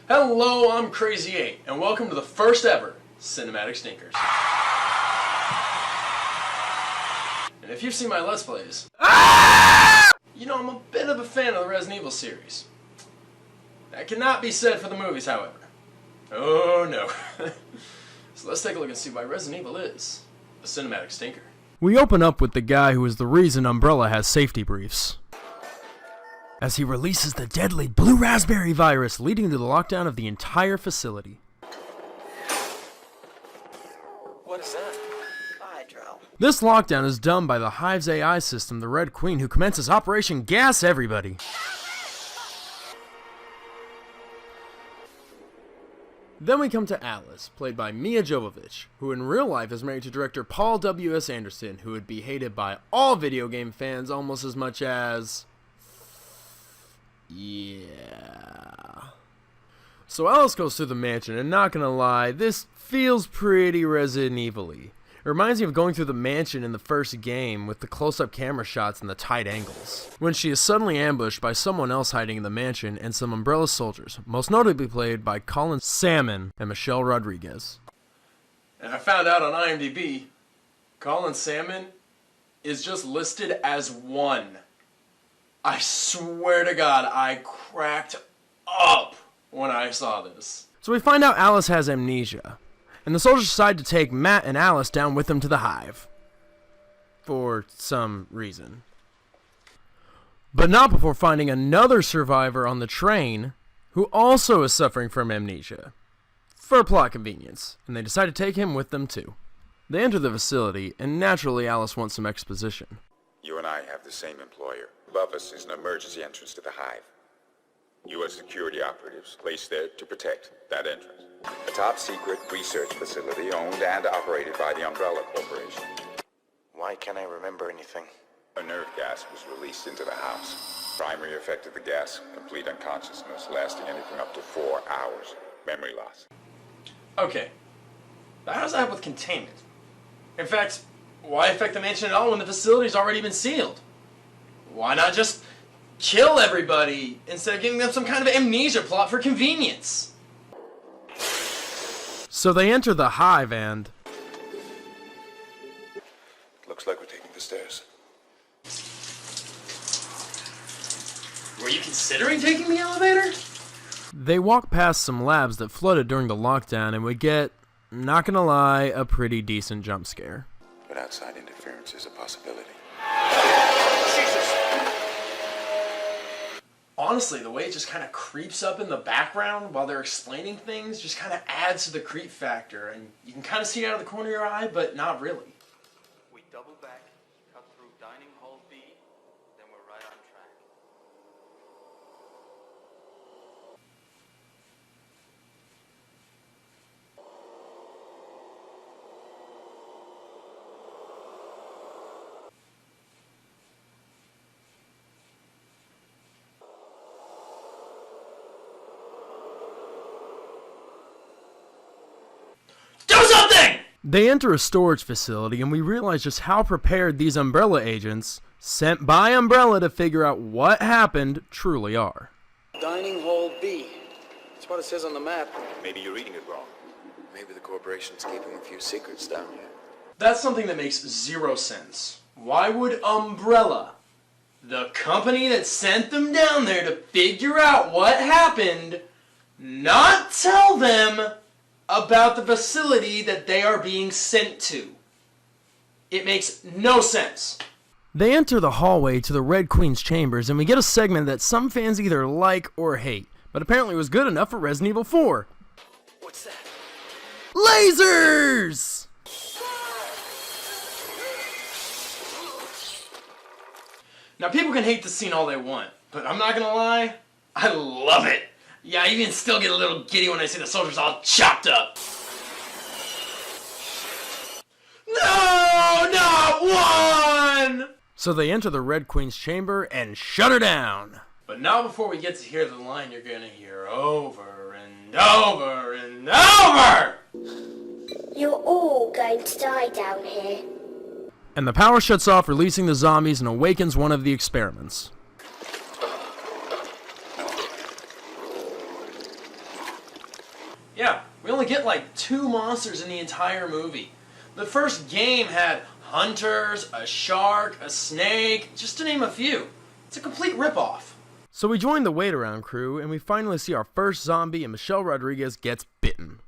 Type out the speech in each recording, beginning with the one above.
Hello, I'm Crazy 8, and welcome to the first ever Cinematic Stinkers. And if you've seen my Let's Plays, you know I'm a bit of a fan of the Resident Evil series. That cannot be said for the movies, however. Oh no. So let's take a look and see why Resident Evil is a cinematic stinker. We open up with the guy who is the reason Umbrella has safety briefs, as he releases the deadly blue raspberry virus, leading to the lockdown of the entire facility. What is that? Hydro. This lockdown is done by the Hive's AI system, the Red Queen, who commences Operation Gas Everybody. Then we come to Alice, played by Mia Jovovich, who in real life is married to director Paul W.S. Anderson, who would be hated by all video game fans almost as much as... yeah. So Alice goes through the mansion, and not gonna lie, this feels pretty Resident Evil-y. It reminds me of going through the mansion in the first game with the close-up camera shots and the tight angles, when she is suddenly ambushed by someone else hiding in the mansion and some Umbrella soldiers, most notably played by Colin Salmon and Michelle Rodriguez. And I found out on IMDb, Colin Salmon is just listed as 1. I swear to God, I cracked up when I saw this. So we find out Alice has amnesia, and the soldiers decide to take Matt and Alice down with them to the Hive. For some reason. But not before finding another survivor on the train, who also is suffering from amnesia. For plot convenience, and they decide to take him with them too. They enter the facility, and naturally Alice wants some exposition. You and I have the same employer. Above us is an emergency entrance to the Hive. You are security operatives placed there to protect that entrance. A top-secret research facility owned and operated by the Umbrella Corporation. Why can't I remember anything? A nerve gas was released into the house. Primary effect of the gas, complete unconsciousness, lasting anything up to 4 hours. Memory loss. Okay, but how does that have with containment? In fact, why affect the mansion at all when the facility's already been sealed? Why not just kill everybody instead of giving them some kind of amnesia plot for convenience? So they enter the Hive and... Looks like we're taking the stairs. Were you considering taking the elevator? they walk past some labs that flooded during the lockdown, and we get, not gonna lie, a pretty decent jump scare. But outside interference is a possibility. Honestly, the way it just kind of creeps up in the background while they're explaining things just kind of adds to the creep factor, and you can kind of see it out of the corner of your eye, but not really. We double back, cut through dining hall B, then we're right on track. They enter a storage facility, and we realize just how prepared these Umbrella agents, sent by Umbrella to figure out what happened, truly are. Dining hall B. That's what it says on the map. Maybe you're reading it wrong. Maybe the corporation's keeping a few secrets down here. That's something that makes zero sense. Why would Umbrella, the company that sent them down there to figure out what happened, not tell them about the facility that they are being sent to? It makes no sense. They enter the hallway to the Red Queen's chambers, and we get a segment that some fans either like or hate, but apparently was good enough for Resident Evil 4. What's that? Lasers! Now, people can hate the scene all they want, but I'm not gonna lie, I love it. Yeah, I even still get a little giddy when I see the soldiers all chopped up. No, not one! So they enter the Red Queen's chamber and shut her down. But not before we get to hear the line you're gonna hear over and over and over! You're all going to die down here. And the power shuts off, releasing the zombies, and awakens one of the experiments. Yeah, we only get like 2 monsters in the entire movie. The first game had hunters, a shark, a snake, just to name a few. It's a complete ripoff. So we join the wait-around crew, and we finally see our first zombie, and Michelle Rodriguez gets bitten.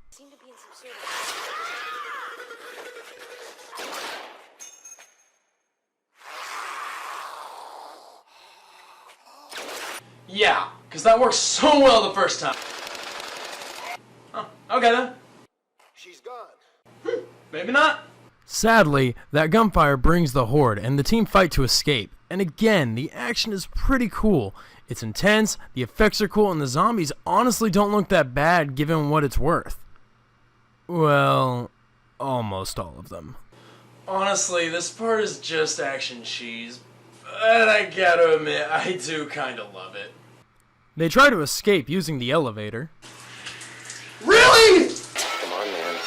Yeah, because that worked so well the first time. Oh, okay then. She's gone. Maybe not. Sadly, that gunfire brings the horde, and the team fight to escape. And again, the action is pretty cool. It's intense, the effects are cool, and the zombies honestly don't look that bad given what it's worth. Well, almost all of them. Honestly, this part is just action cheese. But I gotta admit, I do kinda love it. They try to escape using the elevator. Really? Come on, man.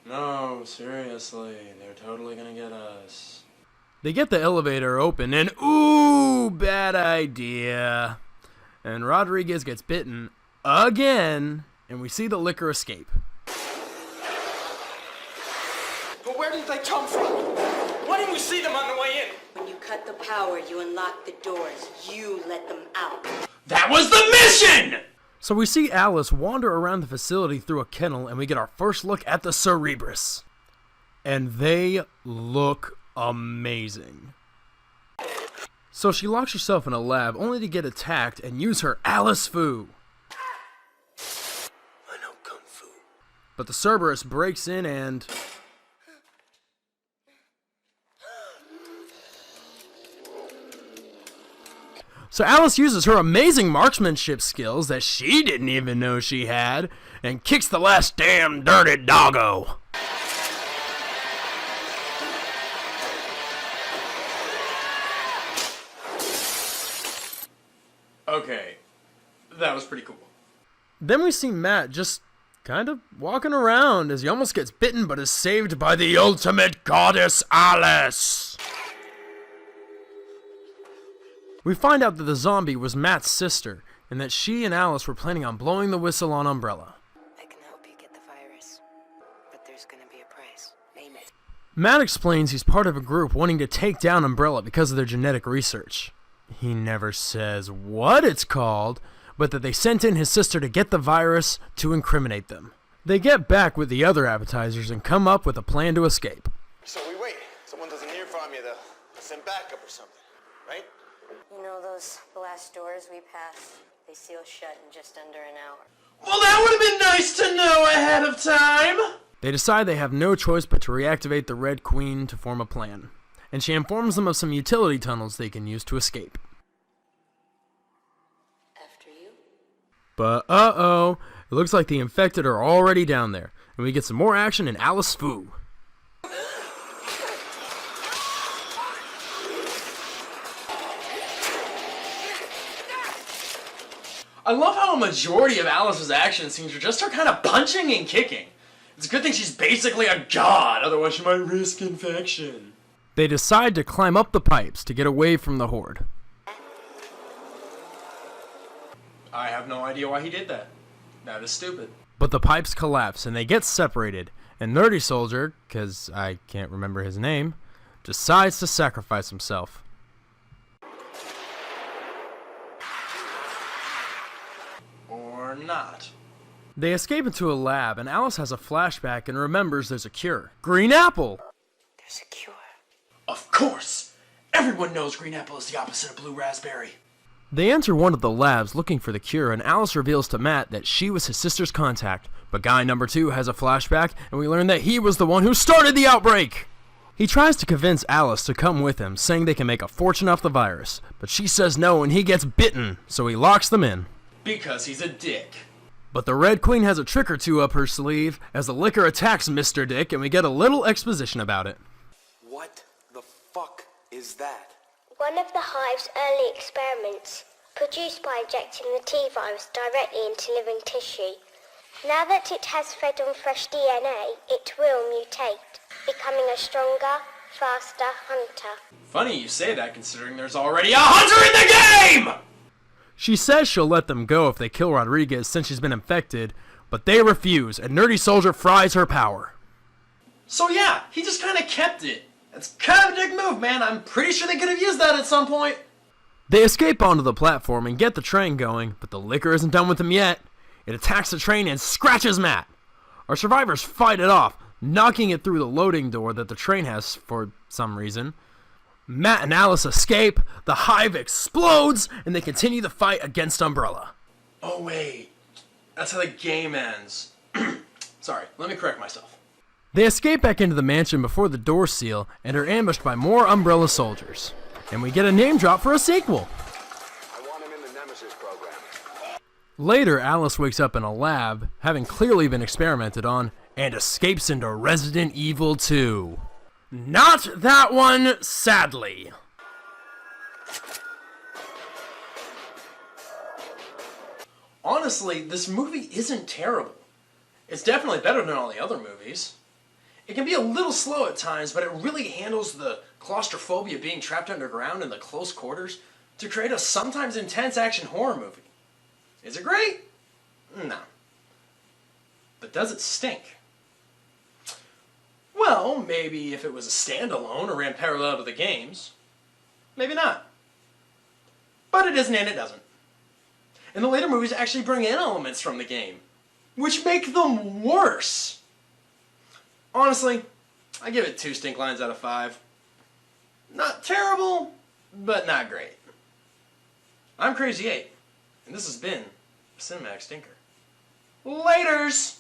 No, seriously, they're totally gonna get us. They get the elevator open, and ooh, bad idea. And Rodriguez gets bitten again, and we see the liquor escape. But where did they come from? Why didn't we see them on the way in? When you cut the power, you unlock the doors. You let them out. That was the mission! So we see Alice wander around the facility through a kennel, and we get our first look at the Cerebrus. And they look amazing. So she locks herself in a lab only to get attacked and use her Alice Fu. I know Kung Fu. But the Cerberus breaks in and... So Alice uses her amazing marksmanship skills that she didn't even know she had and kicks the last damn dirty doggo. Okay, that was pretty cool. Then we see Matt just kind of walking around as he almost gets bitten but is saved by the ultimate goddess Alice. We find out that the zombie was Matt's sister and that she and Alice were planning on blowing the whistle on Umbrella. I can help you get the virus, but there's gonna be a price. Name it. Matt explains he's part of a group wanting to take down Umbrella because of their genetic research. He never says what it's called, but that they sent in his sister to get the virus to incriminate them. They get back with the other appetizers and come up with a plan to escape. So we wait. Someone doesn't hear from you, they'll send backup or something, right? You know those glass doors we passed? They seal shut in just under an hour. Well, that would have been nice to know ahead of time! They decide they have no choice but to reactivate the Red Queen to form a plan, and she informs them of some utility tunnels they can use to escape. After you? But uh-oh, it looks like the infected are already down there, and we get some more action in Alice Fu. I love how a majority of Alice's action scenes are just her kind of punching and kicking. It's a good thing she's basically a god, otherwise she might risk infection. They decide to climb up the pipes to get away from the horde. I have no idea why he did that. That is stupid. But the pipes collapse and they get separated, and Nerdy Soldier, cause I can't remember his name, decides to sacrifice himself. Or not. They escape into a lab, and Alice has a flashback and remembers there's a cure. Green apple! There's a cure. Of course! Everyone knows green apple is the opposite of blue raspberry. They enter one of the labs looking for the cure, and Alice reveals to Matt that she was his sister's contact. But guy number 2 has a flashback, and we learn that he was the one who started the outbreak! He tries to convince Alice to come with him, saying they can make a fortune off the virus. But she says no, and he gets bitten, so he locks them in. Because he's a dick. But the Red Queen has a trick or two up her sleeve as the liquor attacks Mr. Dick, and we get a little exposition about it. What the fuck is that? One of the hive's early experiments, produced by injecting the T-virus directly into living tissue. Now that it has fed on fresh DNA, it will mutate, becoming a stronger, faster hunter. Funny you say that considering there's already a hunter in the game! She says she'll let them go if they kill Rodriguez since she's been infected, But they refuse, and Nerdy Soldier fries her power. So yeah, he just kind of kept it. That's kind of a dick move, man. I'm pretty sure they could have used that at some point. They escape onto the platform and get the train going, but the liquor isn't done with them yet. It attacks the train and scratches Matt. Our survivors fight it off, knocking it through the loading door that the train has for some reason. Matt and Alice escape, the hive explodes, and they continue the fight against Umbrella. Oh wait, that's how the game ends. Sorry, let me correct myself. They escape back into the mansion before the doors seal and are ambushed by more Umbrella soldiers. And we get a name drop for a sequel. I want him in the Nemesis program. Later, Alice wakes up in a lab, having clearly been experimented on, and escapes into Resident Evil 2. Not that one, sadly. Honestly, this movie isn't terrible. It's definitely better than all the other movies. It can be a little slow at times, but it really handles the claustrophobia being trapped underground in the close quarters to create a sometimes intense action horror movie. Is it great? No. But does it stink? Well, maybe if it was a standalone or ran parallel to the games. Maybe not. But it isn't and it doesn't. And the later movies actually bring in elements from the game, which make them worse. Honestly, I give it 2 stink lines out of 5. Not terrible, but not great. I'm Crazy 8, and this has been a Cinematic Stinker. Laters!